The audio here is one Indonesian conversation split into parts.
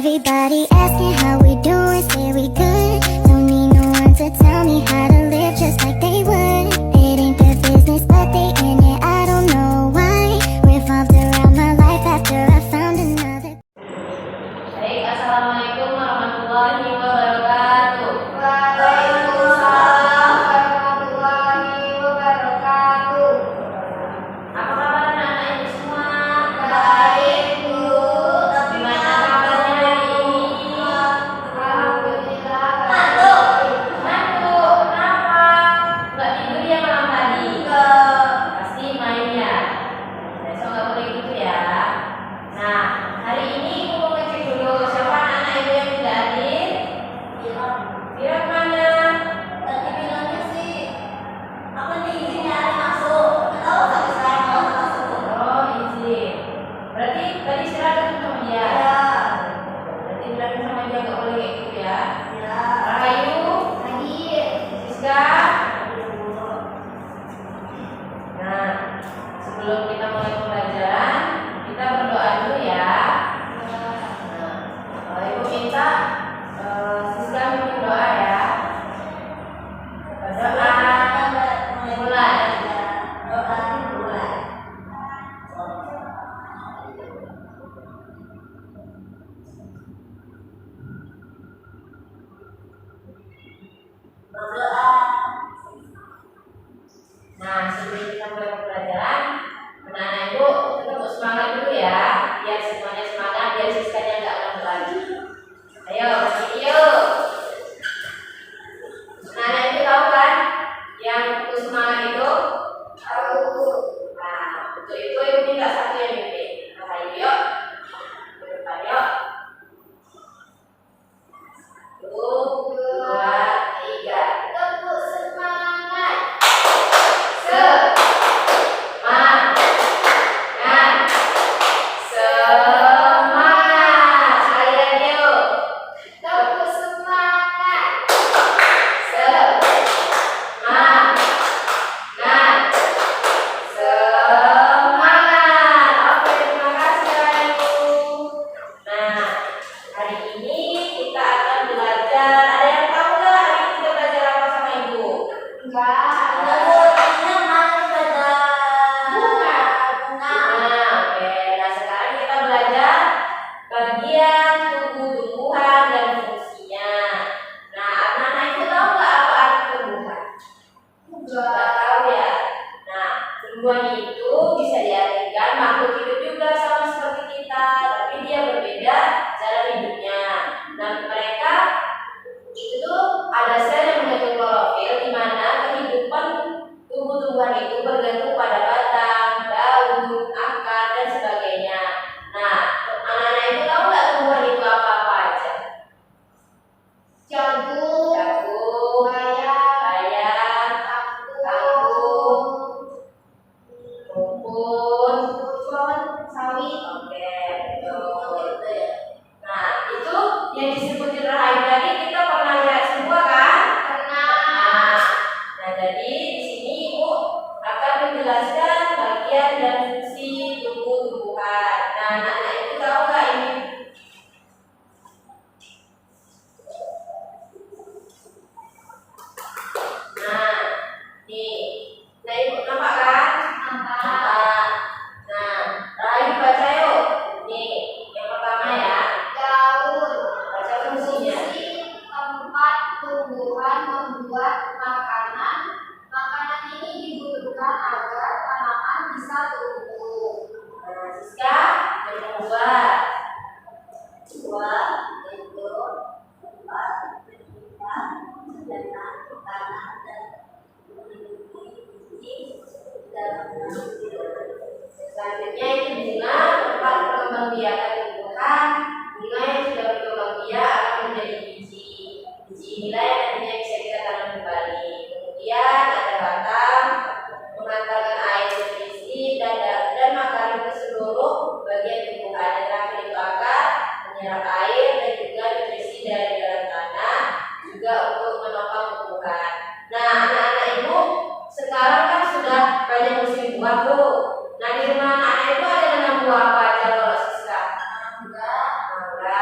Everybody asking how we doing, say we good. Don't need no one to tell me how to live just like they would. It ain't their business, but they in it, I don't know why. Revolved around my life after I found another. Baik, assalamualaikum warahmatullahi wabarakatuh. Waalaikumsalam warahmatullahi wabarakatuh. Apa kabar anak-anak ibu semua? Baik, Bu. Gimana kabarnya hari ini? Alhamdulillah. Ngantuk, kenapa? Nggak tidur ya malam tadi? Pasti main ya. Besok nggak boleh gitu ya. Nah, hari ini aku mau ngecek dulu siapa anak-anak ibu yang tidak hadir. Bilang mana? Tadi bilangnya sih, apa nih izinnya hari masuk? Nggak tahu sampai sekarang kalau masuk. Oh, izin. Berarti tadi istirahat sama dia. Berarti bilangin sama dia nggak boleh kayak gitu ya. Rahayu, Hadir. Siska. Nah, sebelum kita mulai pembelajaran, kita berdoa dulu ya. Nah, ibu minta Siska mimpin doa ya. Berdoa. Mulai. Nah, sebelum kita mulai pembelajaran, anak-anak ibu tetap semangat dulu ya, biar semuanya semangat, biar Siskanya nggak ngantuk lagi. Ayo, yuk. Anak-anak ibu tahu kan, yang buku semangat itu? Tahu. Nah, untuk itu ibu minta satu yang mimpin. Ayo, yuk. Ke depan, yuk. 1, 2, 3. Tepuk semangat. Semangat, semangat. Sekali lagi yuk. Tepuk semangat. Semangat, semangat. Oke, terima kasih Ibu. Nah, hari ini kita akan belajar. Ada yang tahu nggak hari ini kita belajar apa sama Ibu? Enggak. Nah, oke. Nah, sekarang kita belajar bagian tubuh tumbuhan dan fungsinya. Nah, anak-anak itu tahu nggak apa arti tumbuhan? Nggak tahu ya. Nah, tumbuhan itu bisa diartikan makhluk hidup juga sama seperti kita, tapi dia berbeda cara hidupnya. Nah, mereka itu tuh ada sel yang mengandung klorofil, di mana kehidupan tumbuh-tumbuhan itu bergantung pada batang, daun, akar, dan sebagainya. Nah, anak-anak itu tahu nggak tumbuhan itu apa-apa aja? Jagung. Jagung, bayam, kangkung, rumput, Sawit. oke, betul. Nah, itu yang disebutin Rahayu tadi kita pernah lihat semua kan? Nah, jadi di sini Ibu akan menjelaskan bagian dan fungsi tumbuh-tumbuhan. Nah, anak-anak itu tahu nggak ini? Nah, nih, nah Ibu nampak kan? Nampak. Nah, Rahayu baca yuk. Nih, yang pertama ya. Daun. Baca fungsinya. Fungsi tempat tumbuhan membuat makanan. Makanan ini dibutuhkan agar tanaman bisa tumbuh. Nah, Siska yang kedua. Dua itu tempat tumbuhan menanam tanah dan memiliki dalam Selanjutnya itu bunga, tempat pengembangbiakan tumbuhan. Bunga yang sudah berkembang biak akan menjadi biji. Biji inilah yang nantinya bisa kita tanam kembali. Kemudian ada batang, mengantarkan air nutrisi dan makanan ke seluruh bagian tumbuhan. Yang terakhir itu akar, menyerap air dan juga nutrisi dari dalam tanah, juga untuk menopang tumbuhan. Nah, anak-anak ibu sekarang kan sudah banyak musim buah tuh. Nah, di rumah anak-anak itu ada nanam buah apa aja kalau Siska? mangga, Mangga,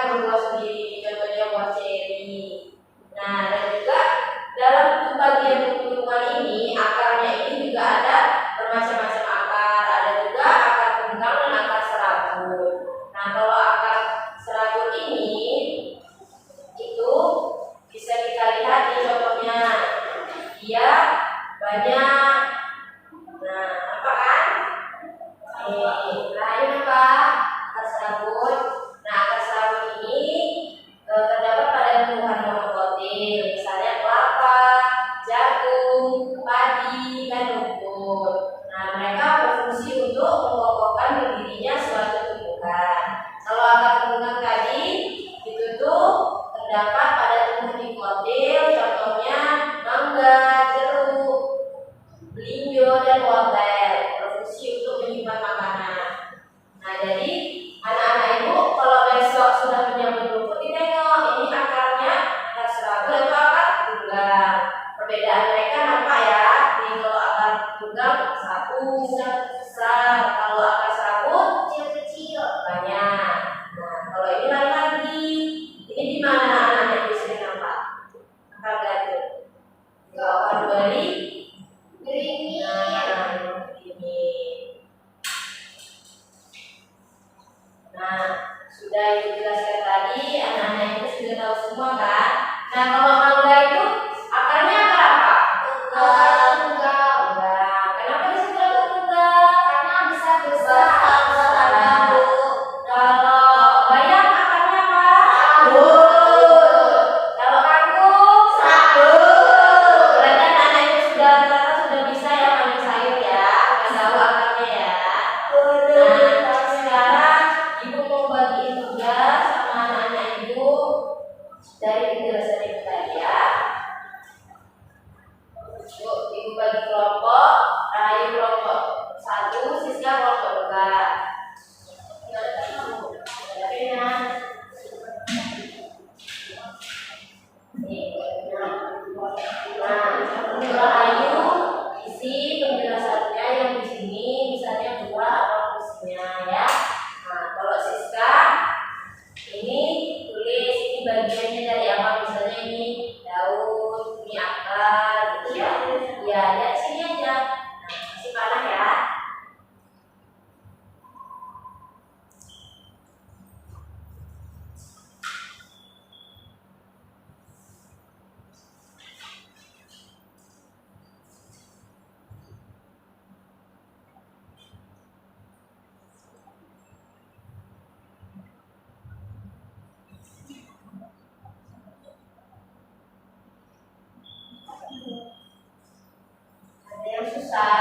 berbuah sendiri, contohnya buah ceri. Nah, dan juga dalam bagian tumbuh-tumbuhan ini, akarnya ini juga ada bermacam-macam akar. Ada juga akar tunggang dan akar serabut. Nah, kalau akar serabut ini itu bisa kita lihat di contohnya, dia banyak. Nah, apa kan? Nah, ini apa? Akar serabut. Nah, akar serabut ini terdapat pada tumbuhan monokotil, misalnya kelapa, jagung, padi, dan rumput. Nah, mereka berfungsi untuk mengokohkan berdirinya suatu tumbuhan. Kalau akar tunggang tadi itu tuh terdapat pada tumbuh dikotil, contohnya mangga, jeruk, melinjo, dan wortel, berfungsi untuk menyimpan makanan. Nah, jadi anak-anak ibu kalau besok sudah menyambut rumput, ditengok ini akarnya akar serabut atau akar tunggang. Perbedaan mereka nampak ya. Nih, kalau akar tunggang satu besar, kalau akar serabut kecil-kecil banyak. Nah, kalau ini lain lagi. Ini di mana anak-anak ibu sering nampak? Akar gandum. Kalau akar beri ini. Nah, sudah ibu jelaskan tadi, anak-anak itu sudah tahu semua kan? Nah, kalau mangga itu akarnya akar apa? Tunggang. Kenapa disebut akar tunggang? Karena bisa besar. Kalau bayam akarnya apa? Kalau kangkung? Berarti anak-anak itu sudah bisa ya panen sayur ya, nggak tahu akarnya ya. Nah, sekarang ibu mau bagiin tugas sama anak-anak ibu dari penjelasan ibu tadi ya. Yuk, ibu bagi kelompok, Rahayu kelompok 1, Siska kelompok 2. Ada pena. Nih, nah, untuk Rahayu isi penjelasannya yang di sini, misalnya buah apa fungsinya ya. Nah, kalau Siska ini tulis ini bagiannya dari apa, misalnya ini daun, ini akar, gitu ya. Ya, lihat sini aja. Nah, kasih panah ya. Ada yang susah?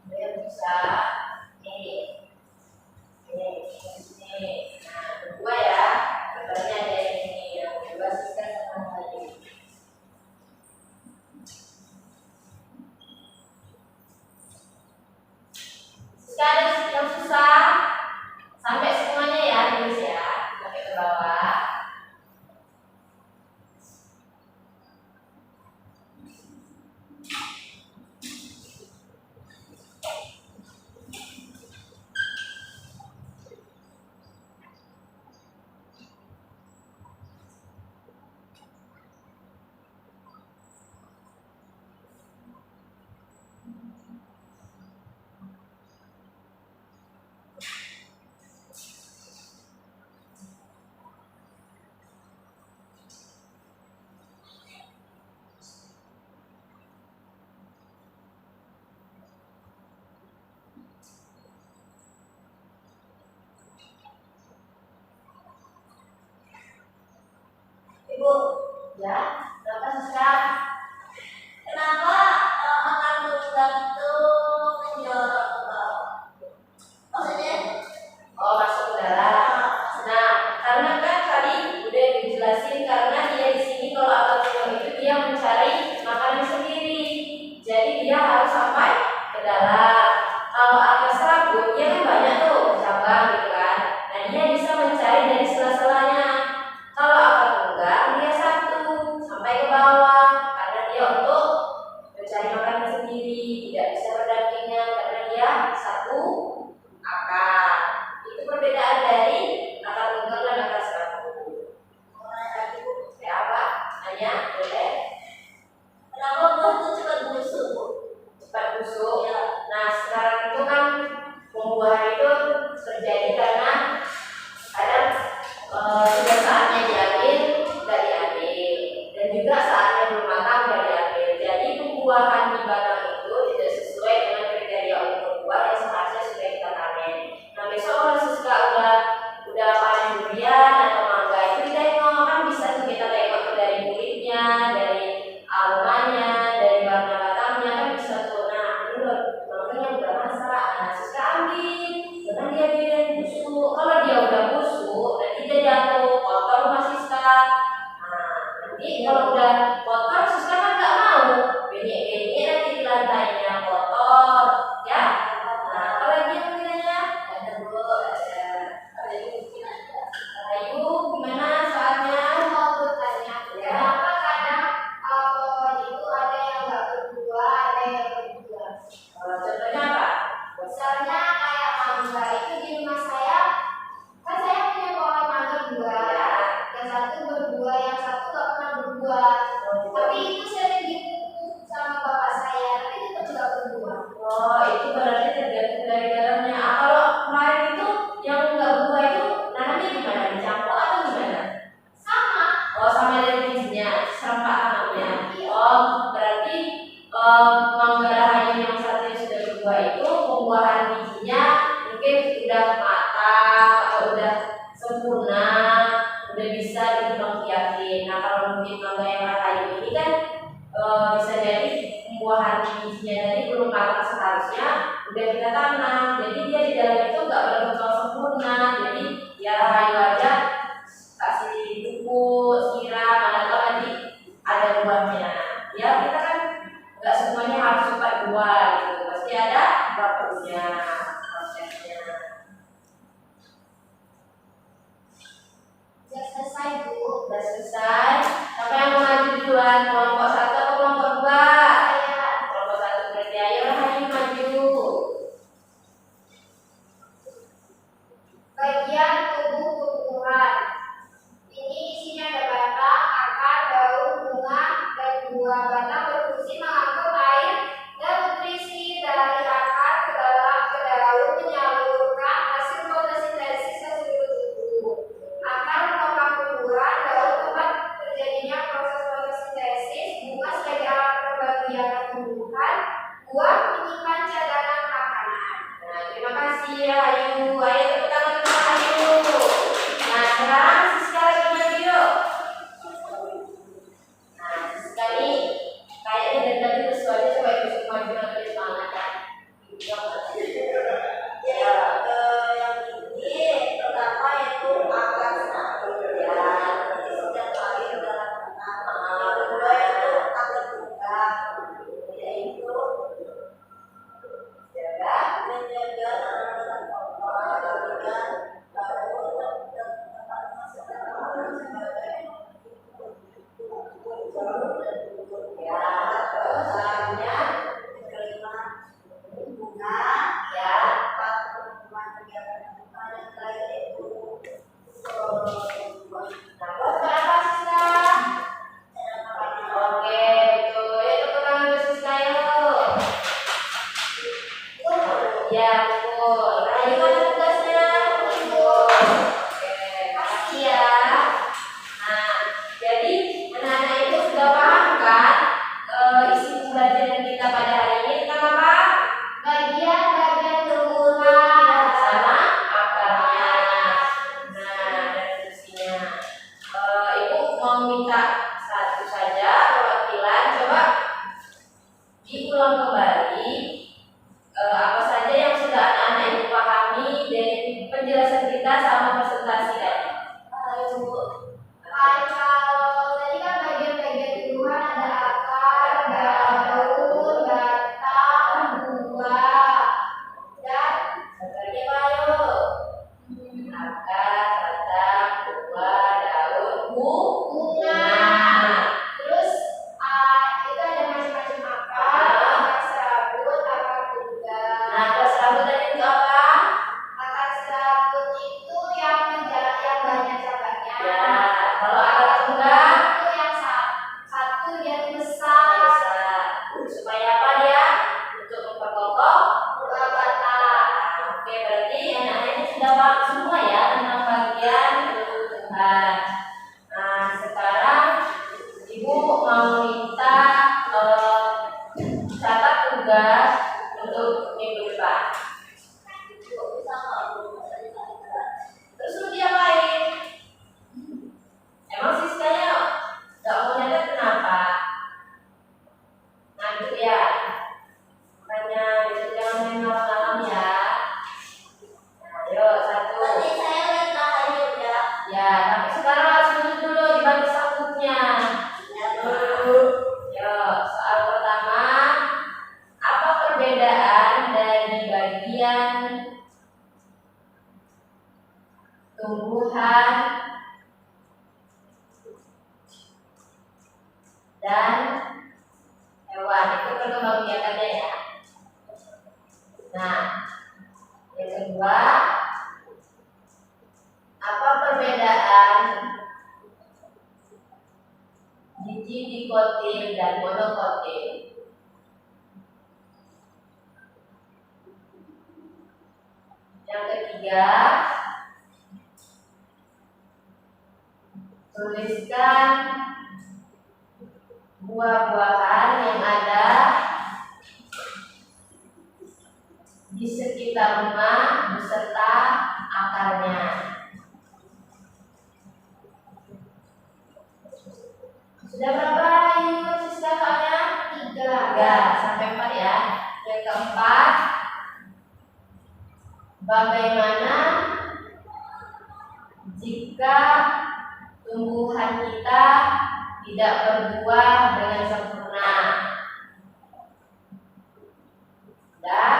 Ada yang susah? Nih. Nah, kedua ya. Gambarnya ada yang ini. Yang kedua Siska sama Rahayu. Siska ada yang susah? Sampai semuanya ya, tulis ya. Sampai ke bawah. Ibu, ya, berapa Siska? Kenapa akar tunggang itu menjorok ke bawah? Maksudnya? Oh, masuk ke dalam. Nah, karena kan tadi udah dijelasin, karena dia di sini kalau akar tunggang itu dia mencari makanan sendiri. Jadi dia harus sampai ke dalam. Kalau akar serabut dia kan banyak tuh cabang gitu kan. Nah, dia bisa mencari dari sela-selanya. Kalau akar tunggang dia satu penjelasan kita sama presentasi tadi? Ayo Bu. Kalau tadi kan bagian-bagian tumbuhan ada akar, daun, batang, buah, dan Bagian apa ayo? Akar, batang, buah, daun, bunga. Terus itu ada macam-macam akar, akar serabut, akar tunggal. Nah, akar serabut tadi itu apa? Akar serabut itu yang banyak cabangnya. Ya, kalau akar tunggal Itu yang satu dia tuh besar. besar. Supaya apa dia? Untuk memperkokoh. Batang. Oke, berarti anak-anak ini sudah paham semua ya tentang bagian tumbuhan. Nah, sekarang Ibu mau minta catat tugas untuk minggu depan. Terus lu diapain? Emang Siskanya gak mau nyatet kenapa? Nah itu ya. Makanya besok jangan main malam-malam ya. Nah, ayo satu. Tadi saya udah tahan juga. Ya, tapi sekarang harus duduk dulu dibantu sabuknya. Yo, soal pertama, apa perbedaan dari bagian tumbuhan dan hewan? Itu perkembangbiakannya ya. Nah, yang kedua, apa perbedaan biji dikotil dan monokotil? Yang ketiga, tuliskan buah-buahan yang ada di sekitar rumah beserta akarnya. Sudah berapa yuk sisa soalnya? 3 sampai 4 ya. Yang keempat, bagaimana jika tumbuhan kita tidak berbuah dengan sempurna? Udah?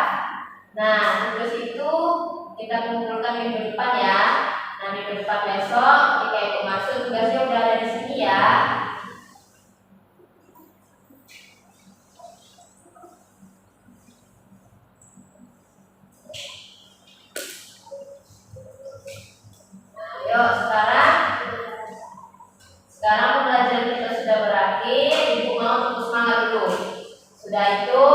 Nah, tugas itu kita kumpulkan minggu depan ya. Nah, minggu depan besok ketika Ibu masuk, tugasnya udah ada di sini ya. Ayo sekarang pembelajaran kita sudah berakhir. Ibu mau untuk semangat dulu. Sudah itu